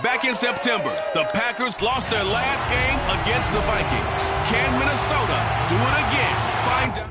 Back in September, the Packers lost their last game against the Vikings. Can Minnesota do it again? Find out.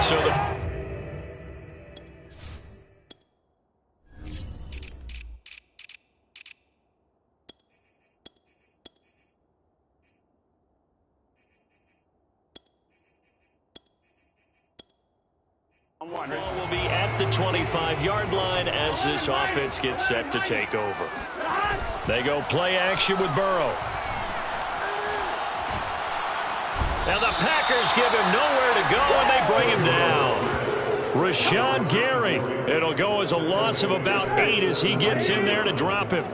So the ball will be at the 25-yard line as this offense gets set to take over. They go play action with Burrow. Now the Packers give him nowhere to go, and they bring him down. Rashawn Gary. It'll go as a loss of about 8 as he gets in there to drop him.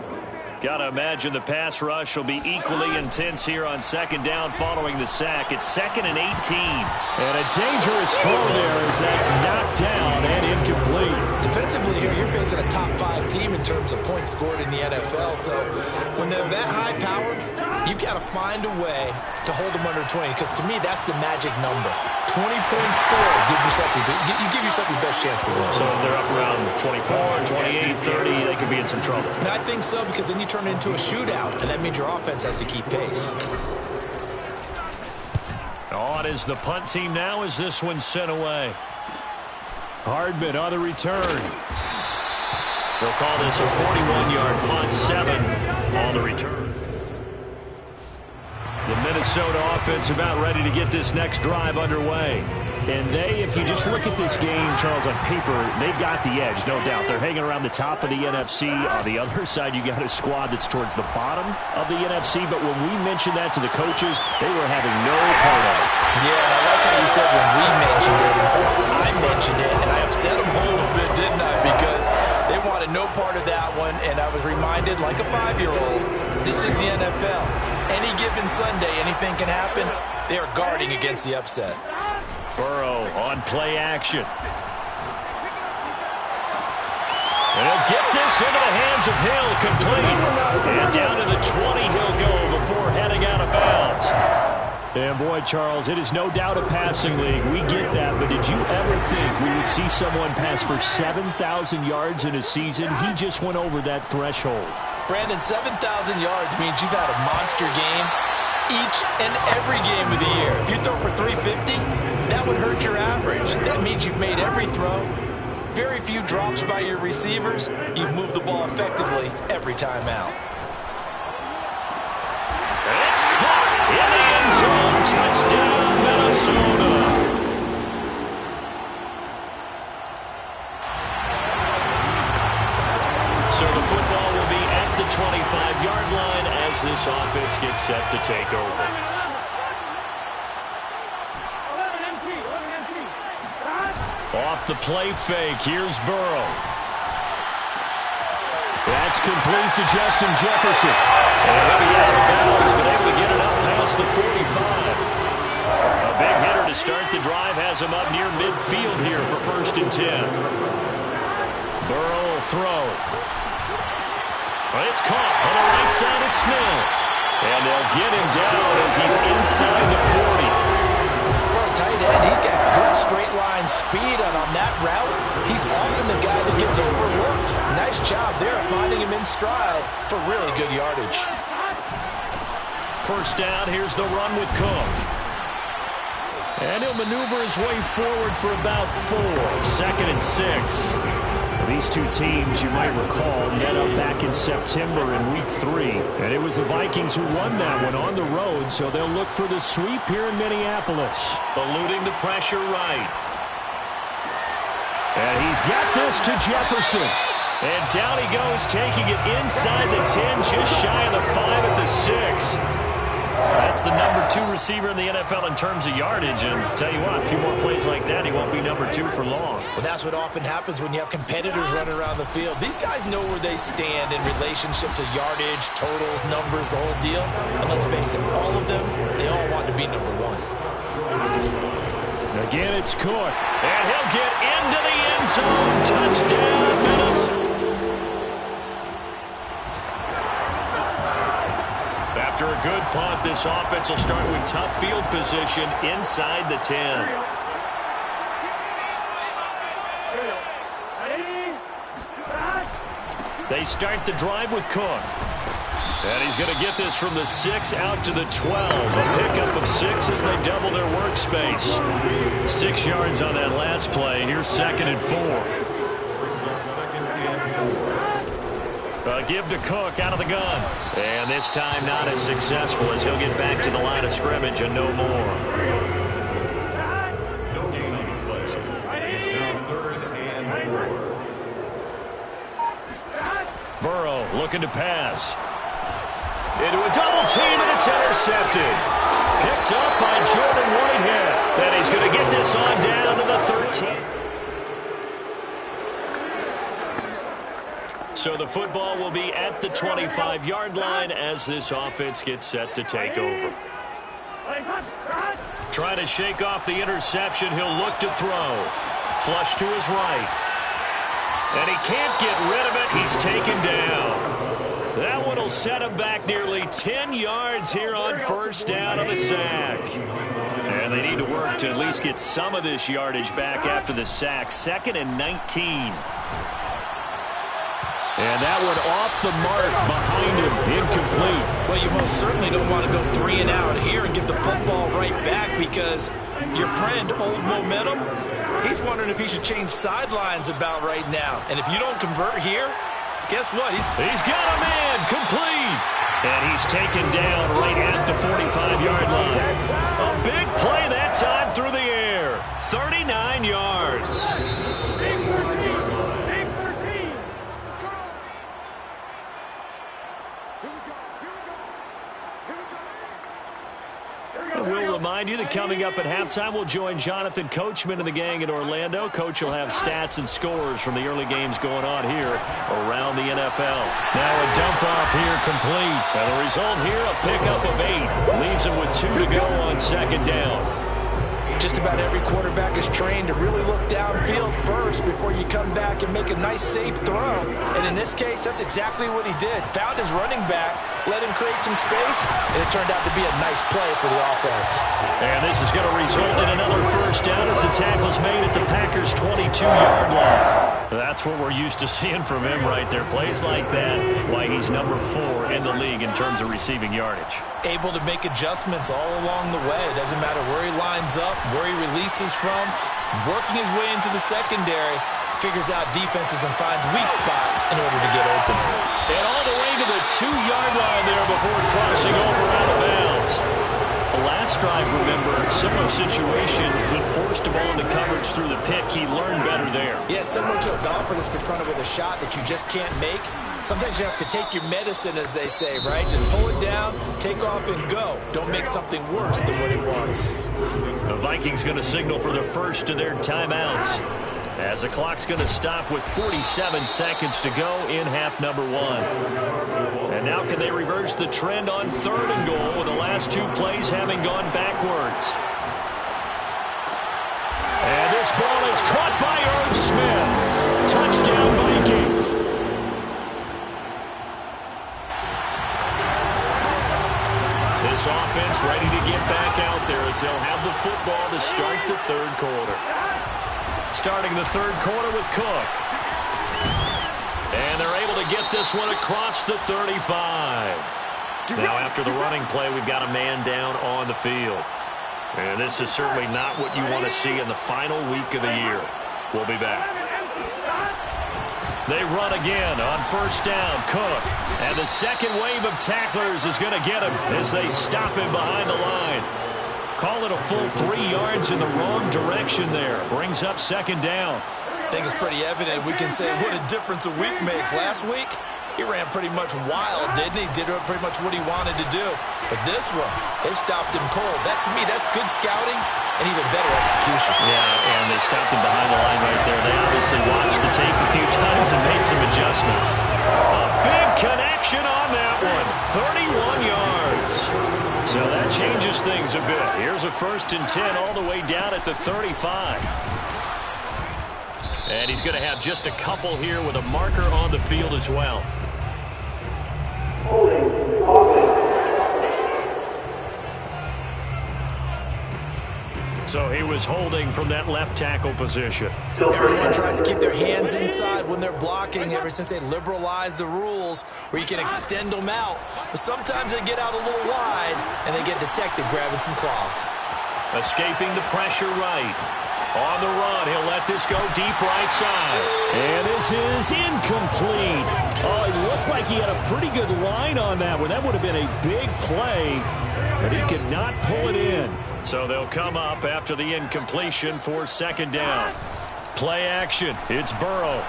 Got to imagine the pass rush will be equally intense here on second down following the sack. It's 2nd and 18. And a dangerous throw there as that's knocked down and incomplete. Defensively here, you're facing a top 5 team in terms of points scored in the NFL. So when they're that high powered, you've got to find a way to hold them under 20. Because to me, that's the magic number. 20 points scored gives yourself you give yourself your best chance to win. So if they're up around 24, 28, 30, they could be in some trouble. I think so, because then you turn it into a shootout, and that means your offense has to keep pace. On is the punt team now as this one's sent away. Hardman on the return. They'll call this a 41-yard punt, 7 on the return. The Minnesota offense about ready to get this next drive underway. And if you just look at this game, Charles, on paper, they've got the edge, no doubt. They're hanging around the top of the NFC. On the other side, you got a squad that's towards the bottom of the NFC. But when we mentioned that to the coaches, they were having no part of it. Yeah, I like how you said when we mentioned it. I mentioned it, and I upset them a little bit, didn't I? Because they wanted no part of that one, and I was reminded, like a 5-year-old, this is the NFL. Any given Sunday, anything can happen. They are guarding against the upset. Burrow on play action. And he'll get this into the hands of Hill, complete. And down to the 20 he'll go before heading out of bounds. And boy, Charles, it is no doubt a passing league. We get that, but did you ever think we would see someone pass for 7,000 yards in a season? He just went over that threshold. Brandon, 7,000 yards means you've had a monster game each and every game of the year. If you throw for 350, that would hurt your average. That means you've made every throw, very few drops by your receivers. You've moved the ball effectively every time out. And it's caught in the end zone. Touchdown, Minnesota. So the football will be at the 25-yard line as this offense gets set to take over. Off the play fake, here's Burrow. That's complete to Justin Jefferson. And he'll be out of bounds, but able to get it up past the 45. A big hitter to start the drive has him up near midfield here for 1st and 10. Burrow will throw. But it's caught on the right side at Smith. And they'll get him down as he's inside the 40. Tight end, he's got good straight line speed, and on that route, he's often the guy that gets overlooked. Nice job there finding him in stride for really good yardage. 1st down, here's the run with Cook. And he'll maneuver his way forward for about 4. 2nd and 6. These two teams, you might recall, met up back in September in Week 3. And it was the Vikings who won that one on the road, so they'll look for the sweep here in Minneapolis. Eluding the pressure right. And he's got this to Jefferson. And down he goes, taking it inside the 10, just shy of the 5 at the 6. That's the number 2 receiver in the NFL in terms of yardage. And tell you what, a few more plays like that, he won't be number 2 for long. Well, that's what often happens when you have competitors running around the field. These guys know where they stand in relationship to yardage, totals, numbers, the whole deal. And let's face it, all of them, they all want to be number 1. Again, it's Cook. And he'll get into the end zone. Touchdown, Minnesota. After a good punt, this offense will start with tough field position inside the 10. They start the drive with Cook. And he's going to get this from the 6 out to the 12. A pickup of 6 as they double their workspace. 6 yards on that last play. Here's 2nd and 4. A give to Cook out of the gun. And this time not as successful as he'll get back to the line of scrimmage and no more. Burrow looking to pass. Into a double team, and it's intercepted. Picked up by Jordan Whitehead. And he's going to get this on down to the 13. So the football will be at the 25-yard line as this offense gets set to take over. Trying to shake off the interception. He'll look to throw. Flush to his right. And he can't get rid of it. He's taken down. That one will set him back nearly 10 yards here on first down on the sack. And they need to work to at least get some of this yardage back after the sack. 2nd and 19. And that one off the mark behind him. Incomplete. Well, you most certainly don't want to go 3 and out here and get the football right back because your friend, Old Momentum, he's wondering if he should change sidelines about right now. And if you don't convert here, guess what? He's got a man complete. And he's taken down right at the 45-yard line. A big play that time through the air. 39 yards. We'll remind you that coming up at halftime, we'll join Jonathan Coachman and the gang in Orlando. Coach will have stats and scores from the early games going on here around the NFL. Now a dump off here complete. And the result here, a pickup of 8. Leaves him with 2 to go on 2nd down. Just about every quarterback is trained to really look downfield first before you come back and make a nice, safe throw. And in this case, that's exactly what he did. Found his running back, let him create some space, and it turned out to be a nice play for the offense. And this is going to result in another first down as the tackle's made at the Packers' 22-yard line. That's what we're used to seeing from him right there. Plays like that, why he's number 4 in the league in terms of receiving yardage. Able to make adjustments all along the way. It doesn't matter where he lines up, where he releases from, working his way into the secondary, figures out defenses and finds weak spots in order to get open. And all the way to the 2-yard line there before crossing over out of bounds. Last drive, remember, similar situation. He forced a ball into coverage through the pick. He learned better there. Yeah, similar to a golfer that's confronted with a shot that you just can't make. Sometimes you have to take your medicine, as they say, right? Just pull it down, take off, and go. Don't make something worse than what it was. The Vikings going to signal for the first of their timeouts, as the clock's going to stop with 47 seconds to go in half number 1. And now can they reverse the trend on 3rd and goal with the last 2 plays having gone backwards? And this ball is caught by Irv Smith. Touchdown, Vikings. This offense ready to get back out there as they'll have the football to start the 3rd quarter. Starting the 3rd quarter with Cook. And they're able to get this one across the 35. Now after the running play, we've got a man down on the field. And this is certainly not what you want to see in the final week of the year. We'll be back. They run again on first down. Cook. And the second wave of tacklers is going to get him as they stop him behind the line. Call it a full 3 yards in the wrong direction there. Brings up 2nd down. I think it's pretty evident. We can say what a difference a week makes. Last week, he ran pretty much wild, didn't he? Did pretty much what he wanted to do. But this one, they stopped him cold. That, to me, that's good scouting and even better execution. Yeah, and they stopped him behind the line right there. They obviously watched the tape a few times and made some adjustments. A big connection on that one. 31 yards. So that changes things a bit. Here's a 1st and 10 all the way down at the 35. And he's going to have just a couple here with a marker on the field as well. So he was holding from that left tackle position. Everyone tries to keep their hands inside when they're blocking ever since they liberalized the rules where you can extend them out. But sometimes they get out a little wide and they get detected grabbing some cloth. Escaping the pressure right. On the run, he'll let this go deep right side. And this is incomplete. Oh, it looked like he had a pretty good line on that one. That would have been a big play, but he could not pull it in. So they'll come up after the incompletion for second down. Play action. It's Burrow.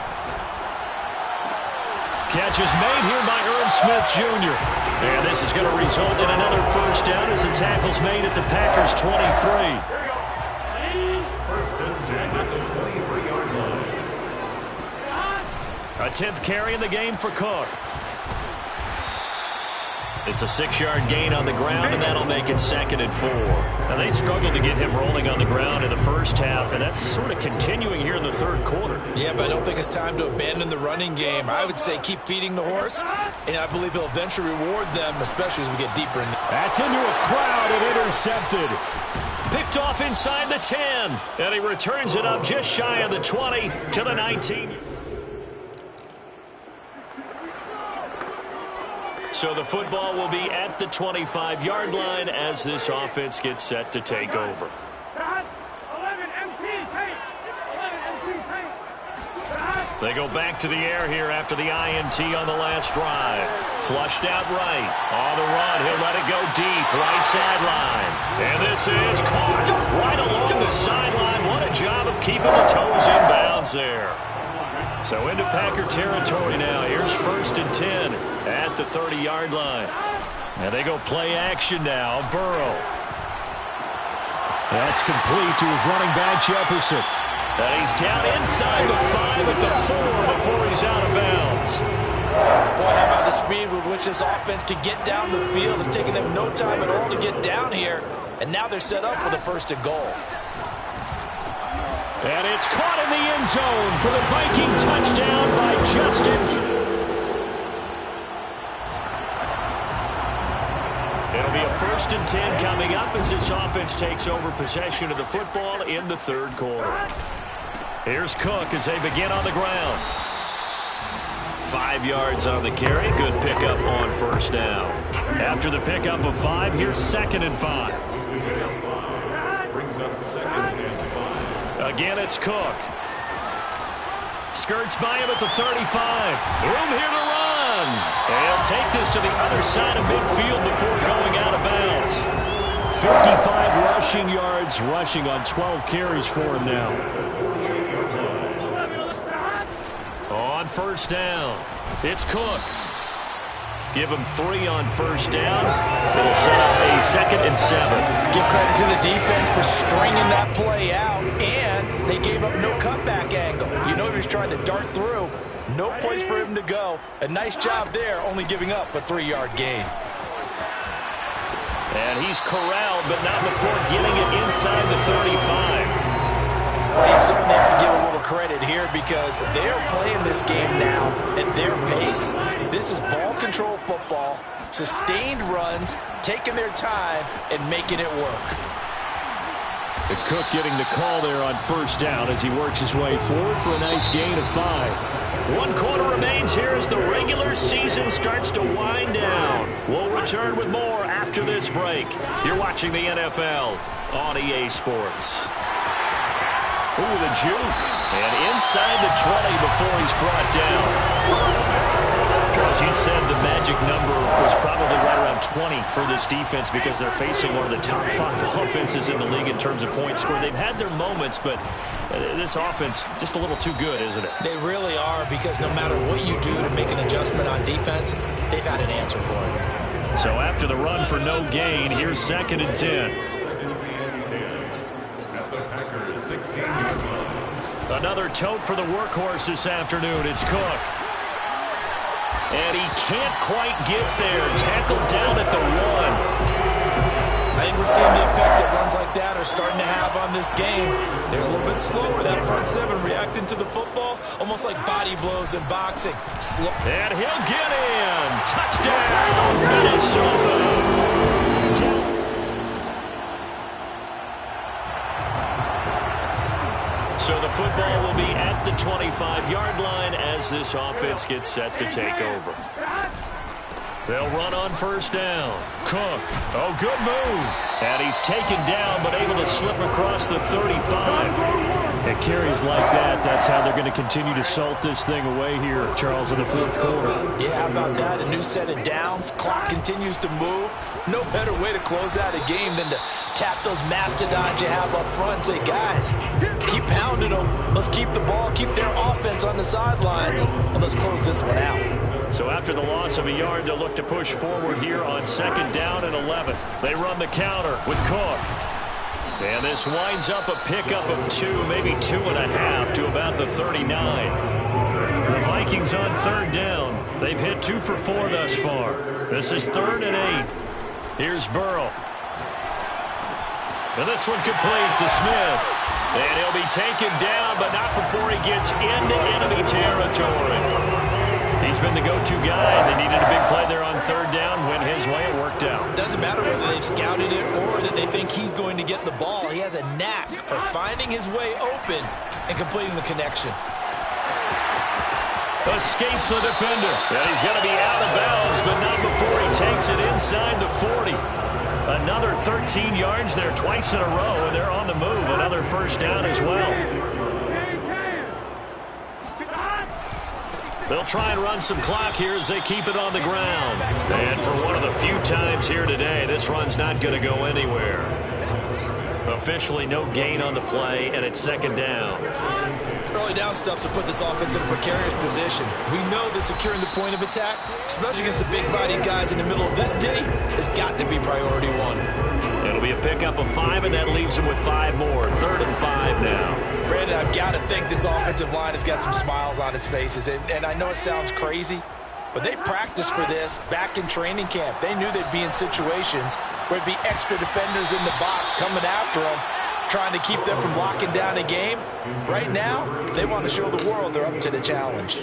Catch is made here by Irv Smith Jr. And this is going to result in another first down as the tackle's made at the Packers' 23. A 10th carry in the game for Cook. It's a 6-yard gain on the ground, and that'll make it 2nd and 4. Now, they struggled to get him rolling on the ground in the first half, and that's sort of continuing here in the third quarter. Yeah, but I don't think it's time to abandon the running game. I would say keep feeding the horse, and I believe he'll eventually reward them, especially as we get deeper in the... That's into a crowd and intercepted. Picked off inside the 10, and he returns it up just shy of the 20 to the 19. So the football will be at the 25-yard line as this offense gets set to take over. They go back to the air here after the INT on the last drive. Flushed out right. On the run, he'll let it go deep. Right sideline. And this is caught right along the sideline. What a job of keeping the toes in bounds there. So into Packer territory now. Here's 1st and 10 at the 30-yard line. And they go play action now. Burrow. That's complete to his running back, Jefferson. And he's down inside the 5 at the 4 before he's out of bounds. Boy, how about the speed with which this offense can get down the field? It's taken them no time at all to get down here. And now they're set up for the 1st and goal. And it's caught in the end zone for the Viking touchdown by Justin. It'll be a 1st and 10 coming up as this offense takes over possession of the football in the third quarter. Here's Cook as they begin on the ground. 5 yards on the carry. Good pickup on 1st down. After the pickup of 5, here's 2nd and 5. Brings up 2nd and 5. Again, it's Cook. Skirts by him at the 35. Room here to run. And take this to the other side of midfield before going out of bounds. 55 rushing yards, rushing on 12 carries for him now. On 1st down, it's Cook. Give him 3 on 1st down. It'll set up a 2nd and 7. Give credit to the defense for stringing that play out, and they gave up no cutback angle. You know he was trying to dart through. No place for him to go. A nice job there, only giving up a 3-yard gain. And he's corralled, but not before getting it inside the 35. Well, you certainly have to give a little credit here because they're playing this game now at their pace. This is ball control football, sustained runs, taking their time, and making it work. The Cook getting the call there on 1st down as he works his way forward for a nice gain of 5. 1 quarter remains here as the regular season starts to wind down. We'll return with more after this break. You're watching the NFL on EA Sports. Ooh, the juke. And inside the 20 before he's brought down. Charles, you said the magic number was probably right around 20 for this defense because they're facing one of the top 5 offenses in the league in terms of points scored. They've had their moments, but this offense just a little too good, isn't it? They really are, because no matter what you do to make an adjustment on defense, they've had an answer for it. So after the run for no gain, here's 2nd and 10. Another tote for the workhorse this afternoon. It's Cook. And he can't quite get there. Tackled down at the 1. I think we're seeing the effect that runs like that are starting to have on this game. They're a little bit slower, that front 7, reacting to the football, almost like body blows in boxing. And he'll get in. Touchdown, Minnesota. this offense gets set to take over. They'll run on first down. Cook. Oh, good move. And he's taken down, but able to slip across the 35. It carries like that. That's how they're going to continue to salt this thing away here, Charles, in the fourth quarter. Yeah, how about that? A new set of downs. Clock continues to move. No better way to close out a game than to tap those mastodons you have up front and say, guys, keep pounding them. Let's keep the ball, keep their offense on the sidelines, and let's close this one out. So after the loss of a yard, they'll look to push forward here on second down and 11. They run the counter with Cook. And this winds up a pickup of 2, maybe 2.5 to about the 39. The Vikings on third down. They've hit 2 for 4 thus far. This is 3rd and 8. Here's Burrow. And this one complete to Smith. And he'll be taken down, but not before he gets into enemy territory. He's been the go-to guy. They needed a big play there on third down. Went his way. It worked out. Doesn't matter whether they've scouted it or that they think he's going to get the ball. He has a knack for finding his way open and completing the connection. Escapes the defender. And he's going to be out of bounds, but not before he takes it inside the 40. Another 13 yards there twice in a row, and they're on the move. Another first down as well. They'll try and run some clock here as they keep it on the ground. And for one of the few times here today, this run's not going to go anywhere. Officially no gain on the play, and it's second down. Early down stuff's to put this offense in a precarious position. We know that securing the point of attack, especially against the big-bodied guys in the middle of this D, has got to be priority one. It'll be a pickup of 5, and that leaves them with 5 more. 3rd and 5 now. Brandon, I've got to think this offensive line has got some smiles on its faces. And I know it sounds crazy, but they practiced for this back in training camp. They knew they'd be in situations where it'd be extra defenders in the box coming after them, trying to keep them from locking down a game. Right now, they want to show the world they're up to the challenge.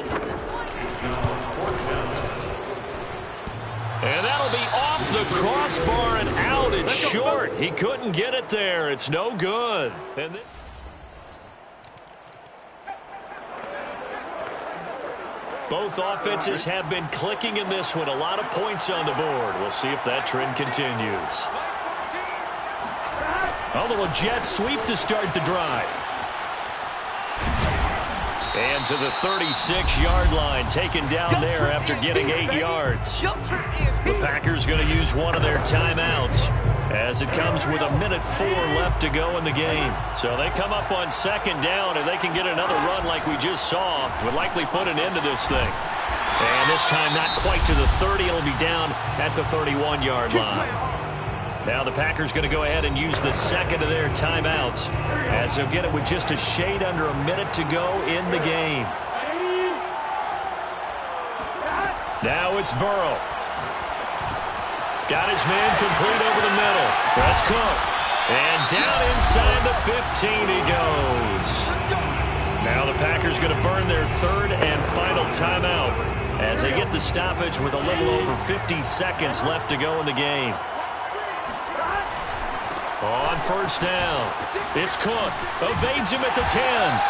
And that'll be off the crossbar and out. It's short. He couldn't get it there. It's no good. And this both offenses have been clicking in this one. A lot of points on the board. We'll see if that trend continues. A little jet sweep to start the drive. And to the 36-yard line, taken down there after getting 8 yards. The Packers going to use one of their timeouts as it comes with 1:04 left to go in the game. So they come up on second down, and they can get another run like we just saw. Would likely put an end to this thing. And this time not quite to the 30. It'll be down at the 31-yard line. Now the Packers going to go ahead and use the second of their timeouts as they'll get it with just a shade under a minute to go in the game. Now it's Burrow. Got his man complete over the middle. That's Cook. And down inside the 15 he goes. Now the Packers going to burn their 3rd and final timeout as they get the stoppage with a little over 50 seconds left to go in the game. On first down, it's Cook. Evades him at the 10.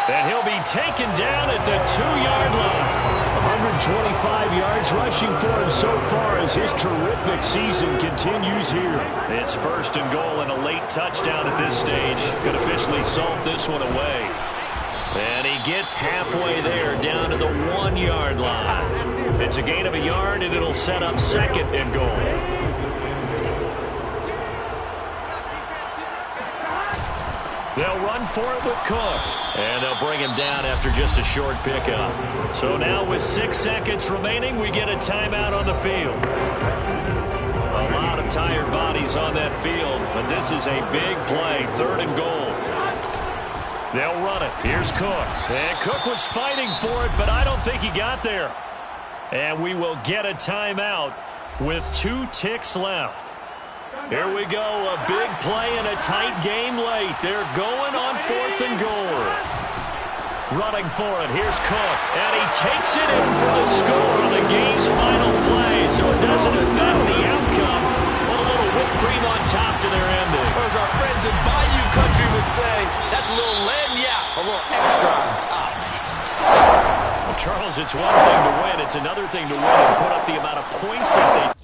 And he'll be taken down at the 2-yard line. 125 yards rushing for him so far as his terrific season continues here. It's 1st and goal and a late touchdown at this stage. Could officially salt this one away. And he gets halfway there down to the 1-yard line. It's a gain of a yard, and it'll set up 2nd and goal. They'll run for it with Cook. And they'll bring him down after just a short pickup. So now with 6 seconds remaining, we get a timeout on the field. A lot of tired bodies on that field, but this is a big play, 3rd and goal. They'll run it. Here's Cook. And Cook was fighting for it, but I don't think he got there. And we will get a timeout with 2 ticks left. Here we go, a big play in a tight game late. They're going on 4th and goal. Running for it, here's Cook. And he takes it in for the score on the game's final play. So it doesn't affect the outcome, but a little whipped cream on top to their ending. Or as our friends in Bayou Country would say, that's a little lagniappe, a little extra on top. Well, Charles, Charles, it's one thing to win. It's another thing to win and put up the amount of points that they